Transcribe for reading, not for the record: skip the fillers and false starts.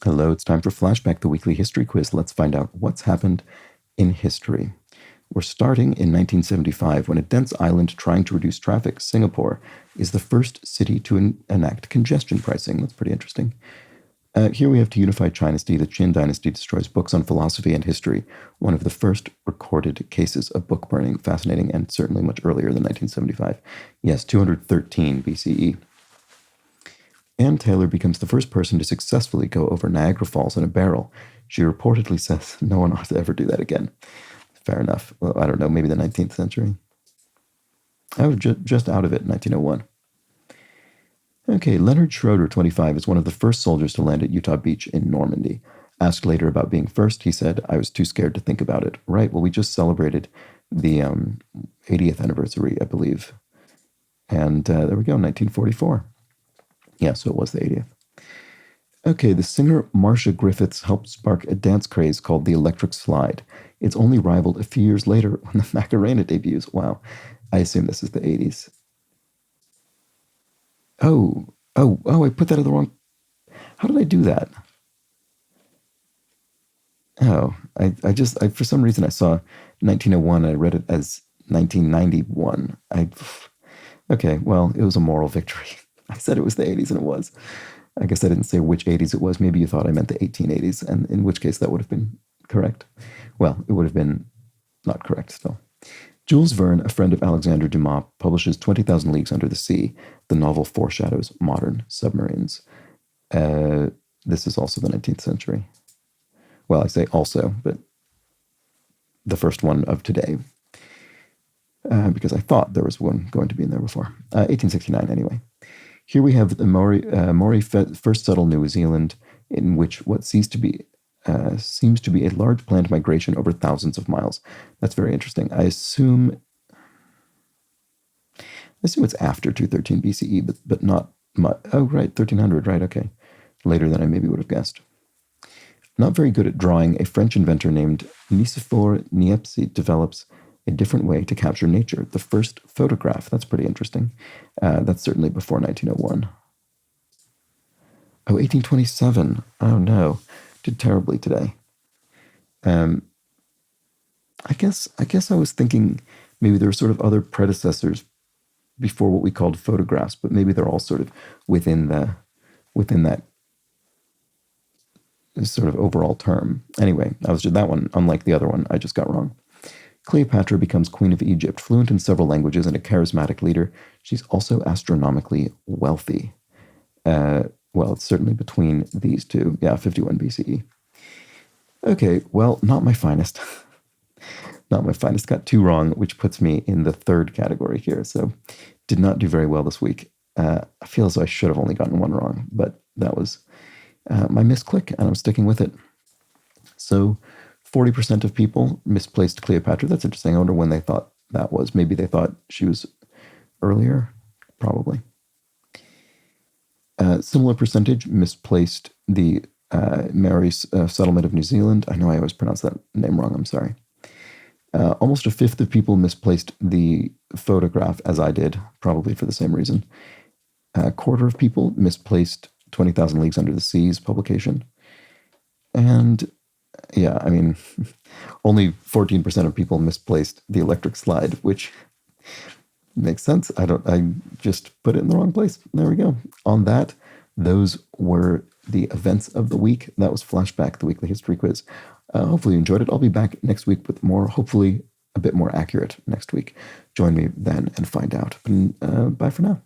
Hello, it's time for Flashback, the weekly history quiz. Let's find out what's happened in history. We're starting in 1975 when a dense island trying to reduce traffic, Singapore, is the first city to enact congestion pricing. That's pretty interesting. Here we have to unify China. The Qin dynasty destroys books on philosophy and history, one of the first recorded cases of book burning. Fascinating, and certainly much earlier than 1975. Yes, 213 BCE. Ann Taylor becomes the first person to successfully go over Niagara Falls in a barrel. She reportedly says no one ought to ever do that again. Fair enough. Well, I don't know, maybe the 19th century. I was just out of it in 1901. Okay, Leonard Schroeder, 25, is one of the first soldiers to land at Utah Beach in Normandy. Asked later about being first, he said, "I was too scared to think about it." Right, well, we just celebrated the 80th anniversary, I believe. And there we go, 1944. Yeah, so it was the 80th. Okay, the singer Marcia Griffiths helped spark a dance craze called the electric slide. It's only rivaled a few years later when the Macarena debuts. Wow, I assume this is the 80s. Oh, I put that in the wrong... How did I do that? Oh, I for some reason I saw 1901 and I read it as 1991. Okay, well, it was a moral victory. I said it was the 80s and it was. I guess I didn't say which 80s it was. Maybe you thought I meant the 1880s, and in which case that would have been correct. Well, it would have been not correct still. Jules Verne, a friend of Alexander Dumas, publishes 20,000 Leagues Under the Sea. The novel foreshadows modern submarines. This is also the 19th century. Well, I say also, but the first one of today. Because I thought there was one going to be in there before. 1869 anyway. Here we have the Maori first settle New Zealand, in which what seems to be a large planned migration over thousands of miles. That's very interesting. I assume it's after 213 BCE, but not much. Oh, right, 1300, right, okay. Later than I maybe would have guessed. Not very good at drawing, a French inventor named Nicephore Niepce develops a different way to capture nature. The first photograph. That's pretty interesting. That's certainly before 1901. Oh, 1827. Oh, no. Did terribly today. I guess I was thinking maybe there were sort of other predecessors before what we called photographs, but maybe they're all sort of within that sort of overall term. Anyway, that one, unlike the other one, I just got wrong. Cleopatra becomes Queen of Egypt, fluent in several languages and a charismatic leader. She's also astronomically wealthy. Well, it's certainly between these two. Yeah, 51 BCE. Okay, well, not my finest. Not my finest. Got two wrong, which puts me in the third category here. So did not do very well this week. I feel as though I should have only gotten one wrong, but that was my misclick, and I'm sticking with it. So 40% of people misplaced Cleopatra. That's interesting. I wonder when they thought that was. Maybe they thought she was earlier. Probably. Similar percentage misplaced the Maori settlement of New Zealand. I know I always pronounce that name wrong. I'm sorry. Almost a fifth of people misplaced the photograph, as I did, probably for the same reason. A quarter of people misplaced 20,000 Leagues Under the Sea's publication. And yeah, I mean, only 14% of people misplaced the electric slide, which makes sense. I just put it in the wrong place. There we go. On that, those were the events of the week. That was Flashback, the weekly history quiz. Hopefully you enjoyed it. I'll be back next week with more, hopefully a bit more accurate next week. Join me then and find out. Bye for now.